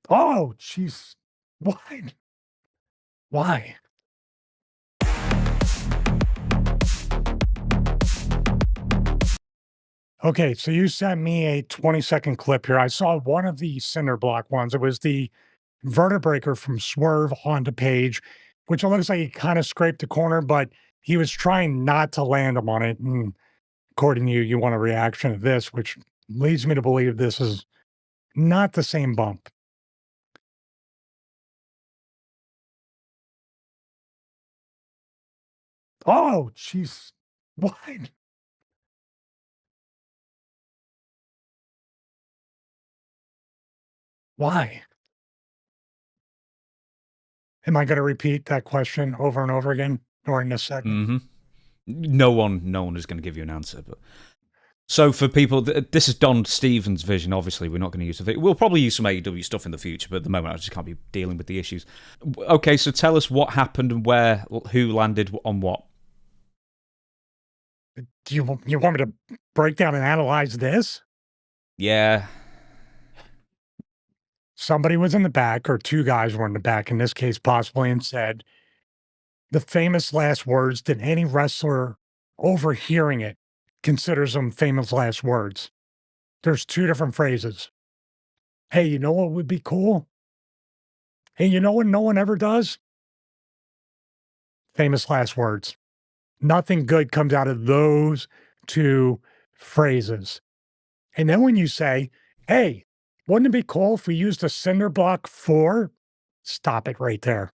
Oh, jeez. What? Why? Okay, so you sent me a 20-second clip here. I saw one of the cinder block ones. It was the vertebraker from Swerve onto Page, which it looks like he kind of scraped the corner, but he was trying not to land him on it. And according to you, you want a reaction to this, which leads me to believe this is not the same bump. Oh, jeez. What? Why? Am I going to repeat that question over and over again during this segment? Mm-hmm. No one is going to give you an answer. But so for people, this is Don Stevens' vision. Obviously, we're not going to use it. We'll probably use some AEW stuff in the future, but at the moment, I just can't be dealing with the issues. Okay, so tell us what happened and who landed on what. Do you want me to break down and analyze this? Yeah. Somebody was in the back, or two guys were in the back, in this case, possibly, and said the famous last words that any wrestler overhearing it considers them famous last words. There's two different phrases. Hey, you know what would be cool? Hey, you know what no one ever does? Famous last words. Nothing good comes out of those two phrases. And then when you say, hey, wouldn't it be cool if we used a cinder block for? Stop it right there.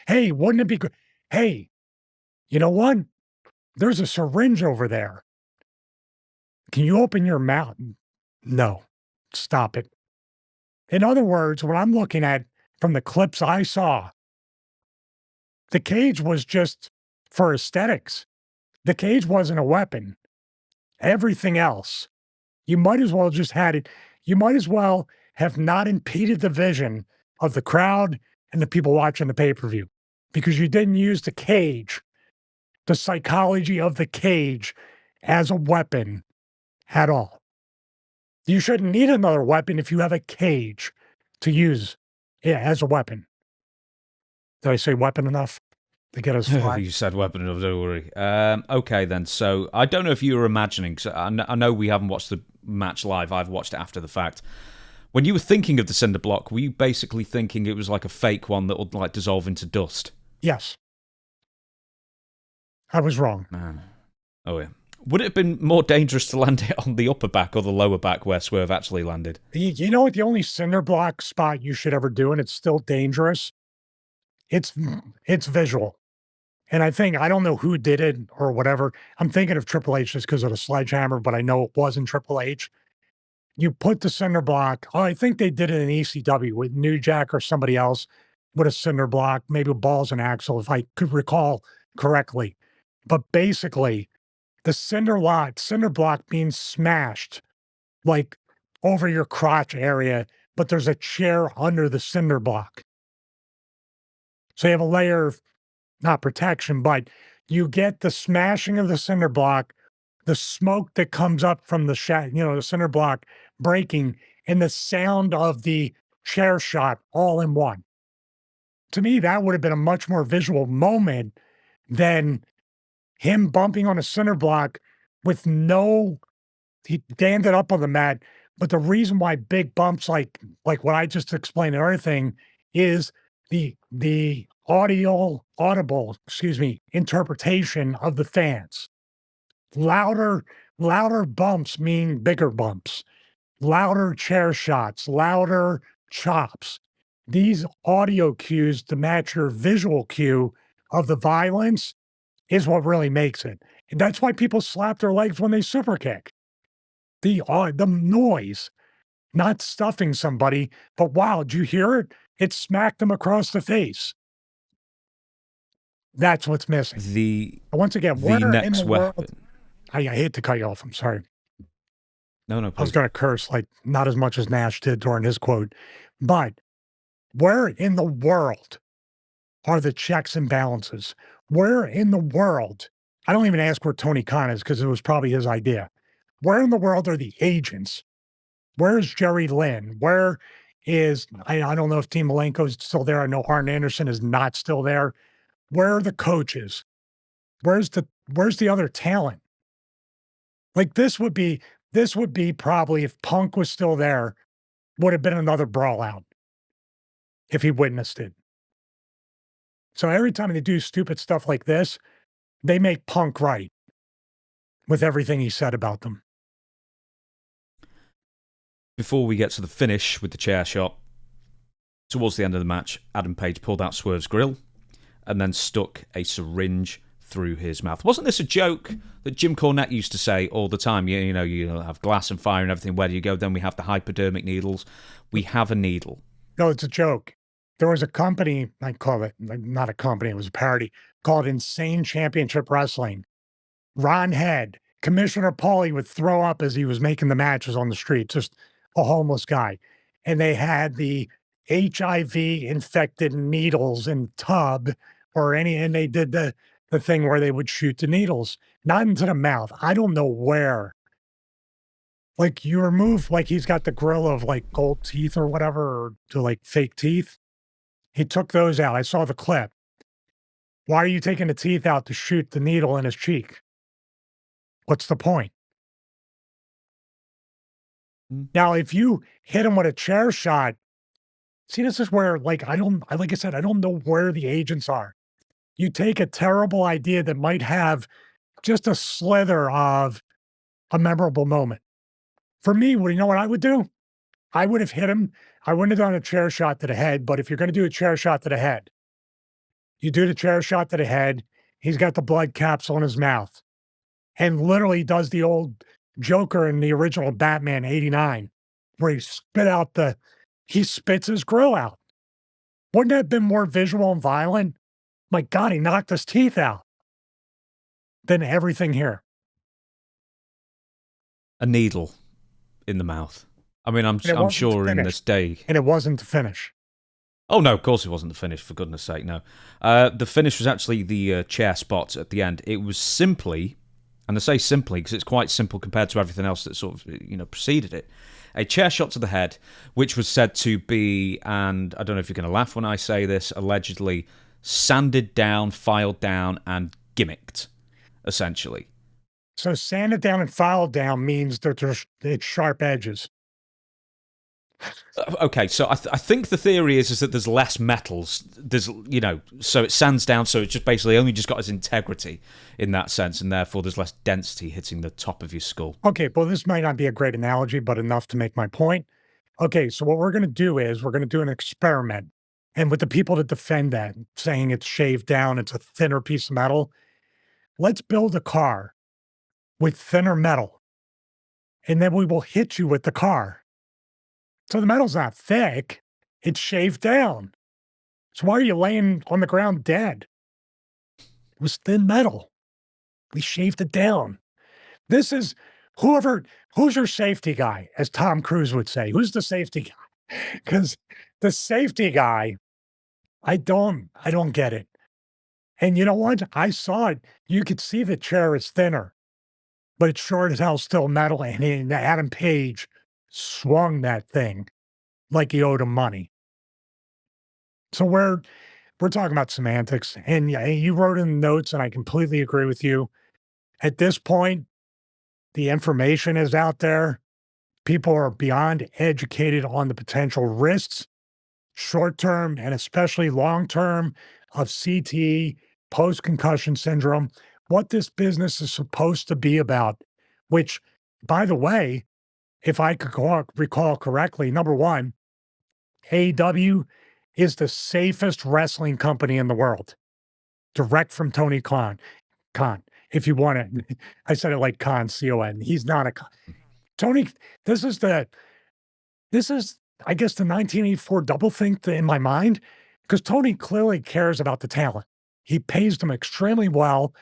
Hey, wouldn't it be good? Hey, you know what? There's a syringe over there. Can you open your mouth? No, stop it. In other words, what I'm looking at from the clips I saw, the cage was just for aesthetics. The cage wasn't a weapon. Everything else, you might as well just had it. You might as well have not impeded the vision of the crowd and the people watching the pay-per-view because you didn't use the cage, the psychology of the cage as a weapon at all. You shouldn't need another weapon if you have a cage to use as a weapon. Did I say weapon enough to get us flying? You said weapon enough, don't worry. Okay, then. So I don't know if you were imagining, so I know we haven't watched the match live. I've watched it after the fact. When you were thinking of the cinder block, were you basically thinking it was like a fake one that would like dissolve into dust? Yes. I was wrong. Oh, yeah. Would it have been more dangerous to land it on the upper back or the lower back where Swerve actually landed? You know what? The only cinder block spot you should ever do, and it's still dangerous. It's visual. And I don't know who did it or whatever. I'm thinking of Triple H just because of the sledgehammer, but I know it wasn't Triple H. You put the cinder block. Oh, I think they did it in ECW with New Jack or somebody else with a cinder block, maybe balls and axle, if I could recall correctly. But basically, the cinder block means smashed, like over your crotch area, but there's a chair under the cinder block. So you have a layer of not protection, but you get the smashing of the cinder block, the smoke that comes up from the the cinder block breaking, and the sound of the chair shot all in one. To me, that would have been a much more visual moment than him bumping on a cinder block with he ended up on the mat. But the reason why big bumps like what I just explained and everything is the audible interpretation of the fans. Louder bumps mean bigger bumps, louder chair shots, louder chops. These audio cues to match your visual cue of the violence is what really makes it. And that's why people slap their legs when they super kick. The noise, not stuffing somebody, but wow, did you hear it? It smacked them across the face. That's what's missing. Once again, the next weapon. I hate to cut you off. I'm sorry. No, I was going to curse, like not as much as Nash did during his quote. But where in the world are the checks and balances? Where in the world? I don't even ask where Tony Khan is because it was probably his idea. Where in the world are the agents? Where's Jerry Lynn? Where is I don't know if Dean Malenko's still there. I know Arn Anderson is not still there. Where are the coaches? Where's the other talent? Like this would be probably if Punk was still there, would have been another brawl out if he witnessed it. So every time they do stupid stuff like this, they make Punk right with everything he said about them. Before we get to the finish with the chair shot, towards the end of the match, Adam Page pulled out Swerve's grill and then stuck a syringe through his mouth. Wasn't this a joke that Jim Cornette used to say all the time? You know, you have glass and fire and everything. Where do you go? Then we have the hypodermic needles. We have a needle. No, it's a joke. There was a company, I call it, not a company, it was a parody, called Insane Championship Wrestling. Ron Head, Commissioner Paulie would throw up as he was making the matches on the street, just a homeless guy. And they had the HIV infected needles in tub and they did the thing where they would shoot the needles, not into the mouth. I don't know where. Like you remove, like he's got the grill of like gold teeth or whatever, or to like fake teeth. He took those out. I saw the clip. Why are you taking the teeth out to shoot the needle in his cheek? What's the point? Now, if you hit him with a chair shot, see, this is where, like I said, I don't know where the agents are. You take a terrible idea that might have just a slither of a memorable moment. For me, you know what I would do? I would have hit him. I wouldn't have done a chair shot to the head, but if you're going to do a chair shot to the head, you do the chair shot to the head. He's got the blood capsule in his mouth and literally does the old Joker in the original Batman 89, where he spits his grill out. Wouldn't that have been more visual and violent? My God, he knocked his teeth out. Than everything here. A needle in the mouth. I mean, I'm sure in this day. And it wasn't the finish. Oh, no, of course it wasn't the finish, for goodness sake, no. The finish was actually the chair spot at the end. It was simply, and I say simply because it's quite simple compared to everything else that sort of, preceded it, a chair shot to the head, which was said to be, and I don't know if you're going to laugh when I say this, allegedly sanded down, filed down, and gimmicked, essentially. So sanded down and filed down means that it's sharp edges. Okay, so I think the theory is that there's less metals. There's, so it sands down, so it's just basically only just got its integrity in that sense, and therefore there's less density hitting the top of your skull. Okay, well, this might not be a great analogy, but enough to make my point. Okay, so what we're going to do is we're going to do an experiment. And with the people that defend that, saying it's shaved down, it's a thinner piece of metal, let's build a car with thinner metal, and then we will hit you with the car. So the metal's not thick, it's shaved down. So why are you laying on the ground dead? It was thin metal. We shaved it down. This is who's your safety guy, as Tom Cruise would say. Who's the safety guy? Because the safety guy, I don't get it. And you know what? I saw it. You could see the chair is thinner, but it's short as hell still metal. And Adam Page swung that thing like he owed him money. So we're talking about semantics. And yeah, you wrote in the notes, and I completely agree with you. At this point, the information is out there. People are beyond educated on the potential risks, short-term and especially long-term, of CTE, post-concussion syndrome, what this business is supposed to be about, which, by the way, if I could recall correctly, number one, AEW is the safest wrestling company in the world. Direct from Tony Khan. If you want it. I said it like Khan, C-O-N. He's not a Khan. Tony, this is, I guess, the 1984 doublethink in my mind, because Tony clearly cares about the talent. He pays them extremely well.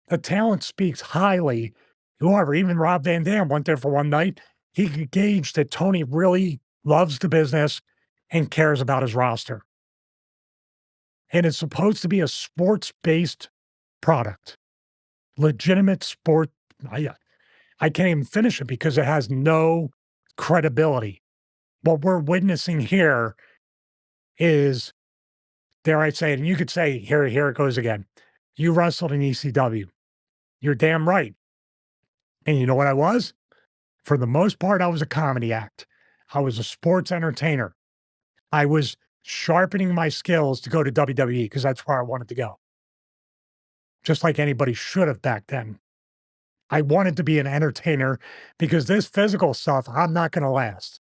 The talent speaks highly. Whoever, even Rob Van Dam went there for one night. He could gauge that Tony really loves the business and cares about his roster. And it's supposed to be a sports-based product. Legitimate sport. I can't even finish it because it has no credibility. What we're witnessing here is, dare I say it, and you could say, here it goes again. You wrestled in ECW. You're damn right. And you know what I was? For the most part, I was a comedy act. I was a sports entertainer. I was sharpening my skills to go to WWE because that's where I wanted to go. Just like anybody should have back then. I wanted to be an entertainer because this physical stuff, I'm not going to last.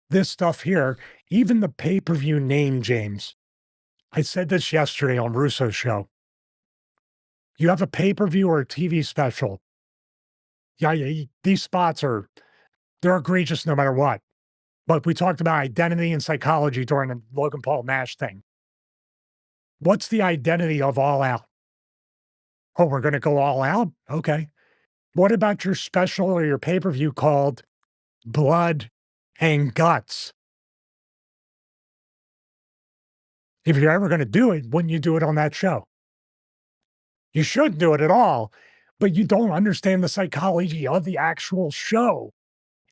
This stuff here, even the pay-per-view name, James. I said this yesterday on Russo's show. You have a pay-per-view or a TV special. Yeah, these spots they're egregious no matter what. But we talked about identity and psychology during the Logan Paul Nash thing. What's the identity of All Out? Oh, we're going to go all out? Okay. What about your special or your pay-per-view called Blood and Guts? If you're ever going to do it, wouldn't you do it on that show? You should do it at all, but you don't understand the psychology of the actual show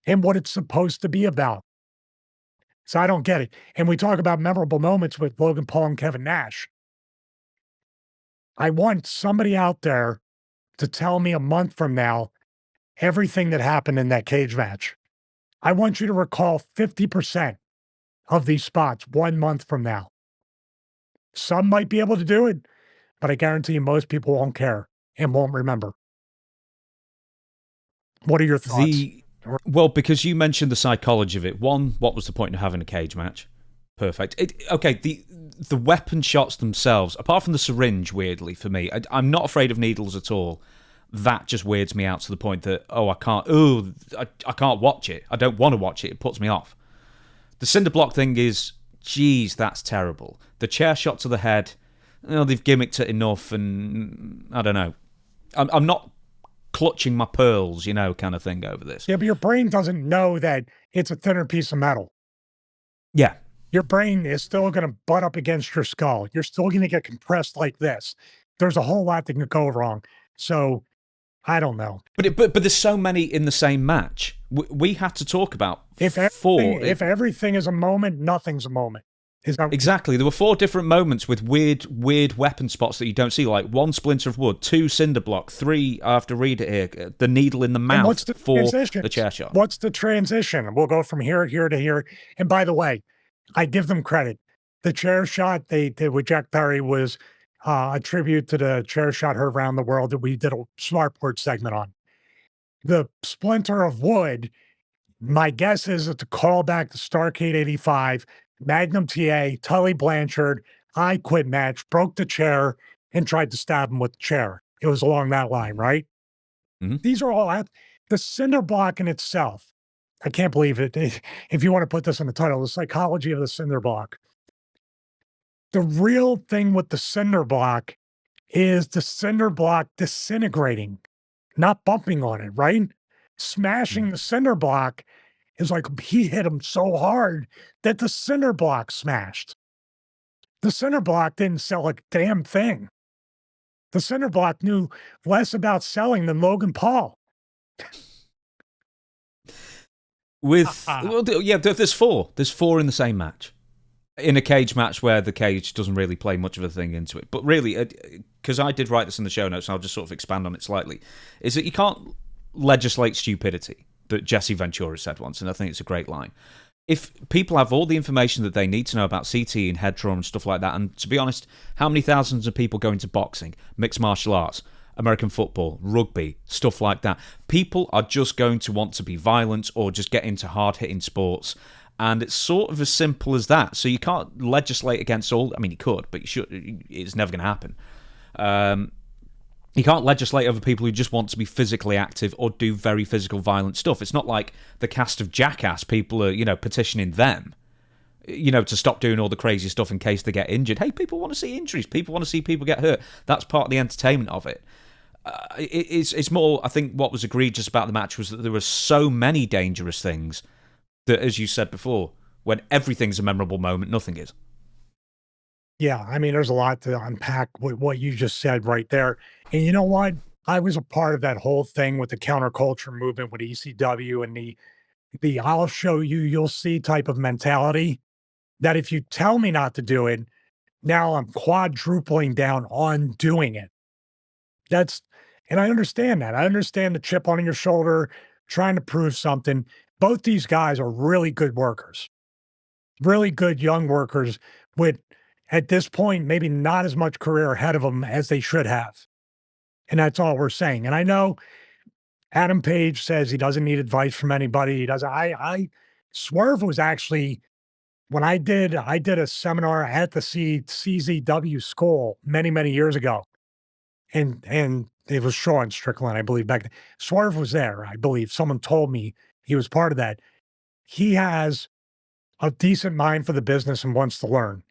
and what it's supposed to be about. So I don't get it. And we talk about memorable moments with Logan Paul and Kevin Nash. I want somebody out there to tell me a month from now everything that happened in that cage match. I want you to recall 50% of these spots 1 month from now. Some might be able to do it, but I guarantee you most people won't care and won't remember. What are your thoughts? Well, because you mentioned the psychology of it. One, what was the point of having a cage match? Perfect. The weapon shots themselves, apart from the syringe, weirdly for me, I'm not afraid of needles at all. That just weirds me out to the point that I can't watch it. I don't want to watch it. It puts me off. The cinder block thing is, geez, that's terrible. The chair shot to the head, they've gimmicked it enough, and I don't know. I'm not clutching my pearls, kind of thing over this. Yeah, but your brain doesn't know that it's a thinner piece of metal. Yeah. Your brain is still going to butt up against your skull. You're still going to get compressed like this. There's a whole lot that can go wrong. So I don't know. But there's so many in the same match. We had to talk about four. If everything is a moment, nothing's a moment. Exactly. There were 4 different moments with weird weapon spots that you don't see, like 1 splinter of wood, 2 cinder block, 3, I have to read it here, the needle in the mouth for the chair shot. What's the transition? We'll go from here to here. And by the way, I give them credit. The chair shot they did with Jack Perry was a tribute to the chair shot heard around the world that we did a Smartport segment on. The splinter of wood, my guess is it's a callback to Starrcade 85, Magnum TA, Tully Blanchard, I Quit match, broke the chair and tried to stab him with the chair. It was along that line, right? Mm-hmm. These are all the cinder block in itself. I can't believe it. If you want to put this in the title, the psychology of the cinder block. The real thing with the cinder block is the cinder block disintegrating, not bumping on it, right? Smashing the cinder block is like he hit him so hard that the cinder block smashed. The cinder block didn't sell a damn thing. The cinder block knew less about selling than Logan Paul. There's 4. There's 4 in the same match. In a cage match where the cage doesn't really play much of a thing into it. But really, because I did write this in the show notes, and I'll just sort of expand on it slightly, is that you can't legislate stupidity, that Jesse Ventura said once, and I think it's a great line. If people have all the information that they need to know about CT and head trauma and stuff like that, and to be honest, how many thousands of people go into boxing, mixed martial arts, American football, rugby, stuff like that. People are just going to want to be violent or just get into hard-hitting sports. And it's sort of as simple as that. So you can't legislate against all... I mean, you could, but it's never going to happen. You can't legislate over people who just want to be physically active or do very physical, violent stuff. It's not like the cast of Jackass. People are, petitioning them, to stop doing all the crazy stuff in case they get injured. Hey, people want to see injuries. People want to see people get hurt. That's part of the entertainment of it. It's more, I think what was egregious about the match was that there were so many dangerous things that, as you said before, when everything's a memorable moment, nothing is. Yeah, I mean, there's a lot to unpack with what you just said right there. And you know what? I was a part of that whole thing with the counterculture movement with ECW and the the I'll show you, you'll see type of mentality that if you tell me not to do it, now I'm quadrupling down on doing it. That's and I understand that. I understand the chip on your shoulder, trying to prove something. Both these guys are really good workers, really good young workers with, at this point, maybe not as much career ahead of them as they should have. And that's all we're saying. And I know Adam Page says he doesn't need advice from anybody. He doesn't. Swerve was actually when I did a seminar at the CZW school many, many years ago. And it was Sean Strickland, I believe, back then. Swerve was there, I believe. Someone told me he was part of that. He has a decent mind for the business and wants to learn.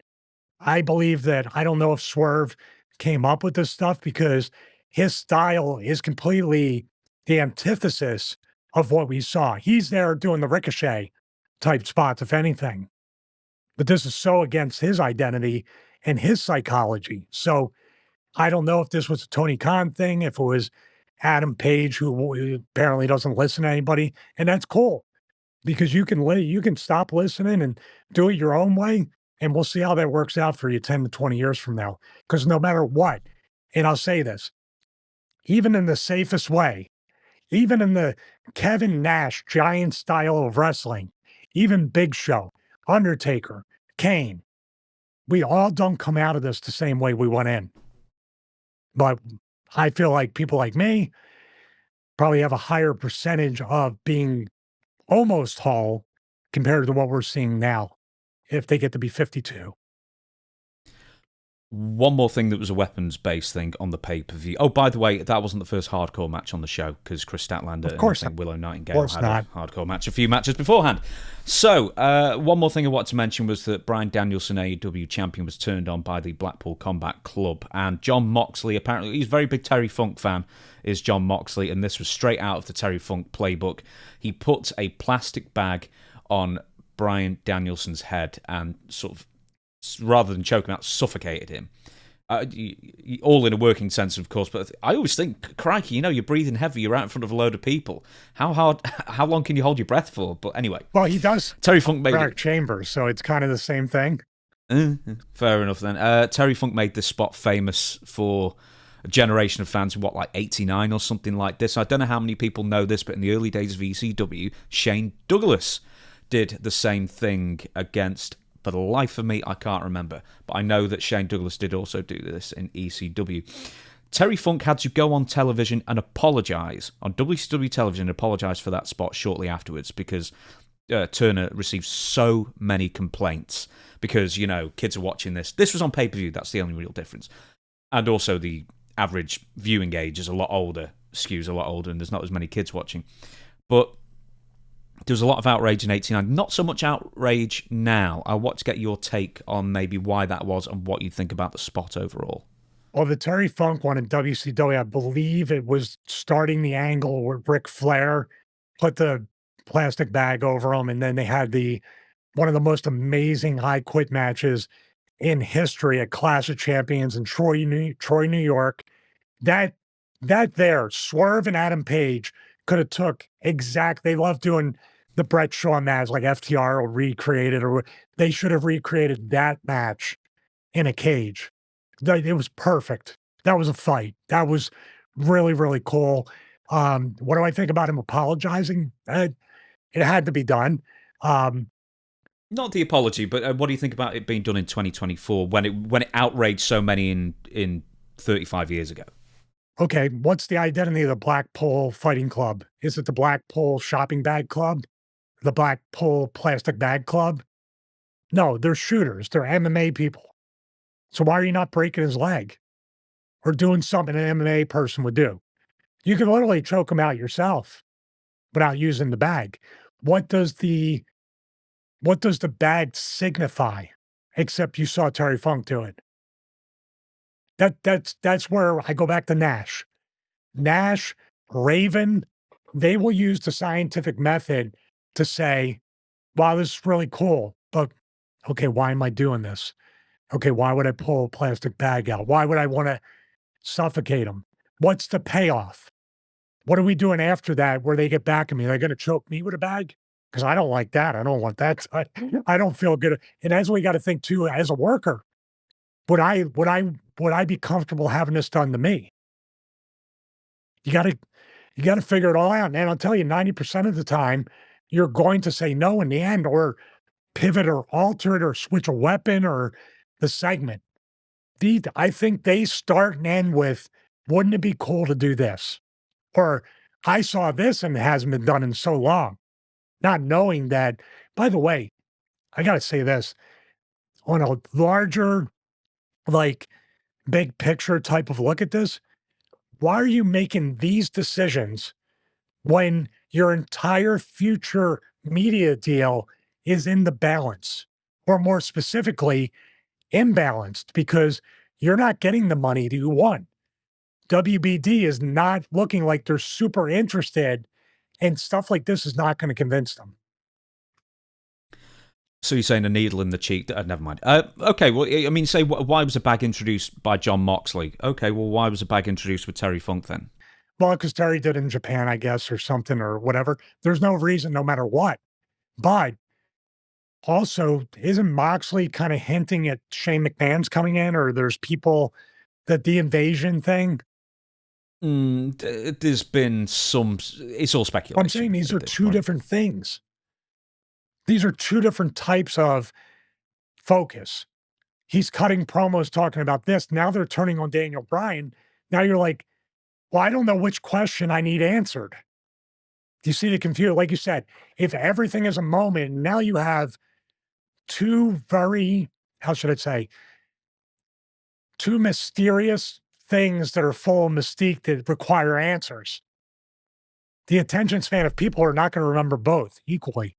I believe that I don't know if Swerve came up with this stuff because his style is completely the antithesis of what we saw. He's there doing the ricochet type spots, if anything. But this is so against his identity and his psychology. So I don't know if this was a Tony Khan thing, if it was Adam Page, who apparently doesn't listen to anybody, and that's cool because you can stop listening and do it your own way, and we'll see how that works out for you 10 to 20 years from now. Because no matter what, and I'll say this, even in the safest way, even in the Kevin Nash giant style of wrestling, even Big Show, Undertaker, Kane, we all don't come out of this the same way we went in. But I feel like people like me probably have a higher percentage of being almost whole compared to what we're seeing now if they get to be 52. One more thing that was a weapons-based thing on the pay-per-view. Oh, by the way, that wasn't the first hardcore match on the show because Chris Statlander and I think Willow Nightingale had a hardcore match a few matches beforehand. So, one more thing I wanted to mention was that Bryan Danielson, AEW champion, was turned on by the Blackpool Combat Club. And John Moxley, apparently, he's a very big Terry Funk fan, is John Moxley, and this was straight out of the Terry Funk playbook. He put a plastic bag on Bryan Danielson's head and sort of, rather than choke him out, suffocated him. All in a working sense, of course, but I always think, crikey, you're breathing heavy, you're out in front of a load of people. How long can you hold your breath for? But anyway. Well, he does Terry Funk made dark chambers, so it's kind of the same thing. Fair enough then. Terry Funk made this spot famous for a generation of fans in like 89 or something like this. I don't know how many people know this, but in the early days of ECW, Shane Douglas did the same thing against, for the life of me, I can't remember. But I know that Shane Douglas did also do this in ECW. Terry Funk had to go on television and apologise, on WCW television, and apologise for that spot shortly afterwards because Turner received so many complaints because, kids are watching this. This was on pay-per-view, that's the only real difference. And also the average viewing age is a lot older, skews a lot older, and there's not as many kids watching. But there was a lot of outrage in 89. Not so much outrage now. I want to get your take on maybe why that was and what you think about the spot overall. Well, the Terry Funk one in WCW, I believe it was starting the angle where Ric Flair put the plastic bag over him, and then they had one of the most amazing high quit matches in history at Clash of Champions in Troy, New York. That there, Swerve and Adam Page could have took they love doing the Brett Shaw match like FTR will recreate it, or they should have recreated that match in a cage. It was perfect. That was a fight. That was really, really cool. What do I think about him apologizing? It had to be done. Not the apology, but what do you think about it being done in 2024 when it outraged so many in 35 years ago? Okay, what's the identity of the Blackpool Fighting Club? Is it the Blackpool Shopping Bag Club? The Blackpool Plastic Bag Club? No, they're shooters. They're MMA people. So why are you not breaking his leg? Or doing something an MMA person would do? You can literally choke him out yourself without using the bag. What does the bag signify? Except you saw Terry Funk do it. That's where I go back to Nash. Nash, Raven, they will use the scientific method to say, wow, this is really cool, but okay, why am I doing this? Okay, why would I pull a plastic bag out? Why would I want to suffocate them? What's the payoff? What are we doing after that where they get back at me? They're going to choke me with a bag? because I don't like that. I don't want that. I don't feel good. And as we got to think too, as a worker, would I be comfortable having this done to me? You got to you got to figure it all out. And I'll tell you, 90% of the time, you're going to say no in the end, or pivot or alter it or switch a weapon or the segment. I think they start and end with, wouldn't it be cool to do this? Or I saw this and it hasn't been done in so long. Not knowing that, by the way, I got to say this on a larger, like big picture type of look at this. Why are you making these decisions when your entire future media deal is in the balance? Or more specifically, imbalanced, because you're not getting the money that you want. WBD is not looking like they're super interested, and stuff like this is not going to convince them. So you're saying a needle in the cheek? Never mind. Okay, well, I mean, say, why was a bag introduced by John Moxley? Okay, well, why was a bag introduced with Terry Funk then? Well, because Terry did in Japan, I guess, or something, or whatever. There's no reason, no matter what. But also, isn't Moxley kind of hinting at Shane McMahon's coming in, or there's people that the invasion thing? There's been some. It's all speculation. I'm saying these are two different things. These are two different types of focus. He's cutting promos talking about this. Now they're turning on Daniel Bryan. Now you're like, well, I don't know which question I need answered. Do you see the confusion? Like you said, if everything is a moment, now you have two very, how should I say, two mysterious things that are full of mystique that require answers. The attention span of people are not going to remember both equally.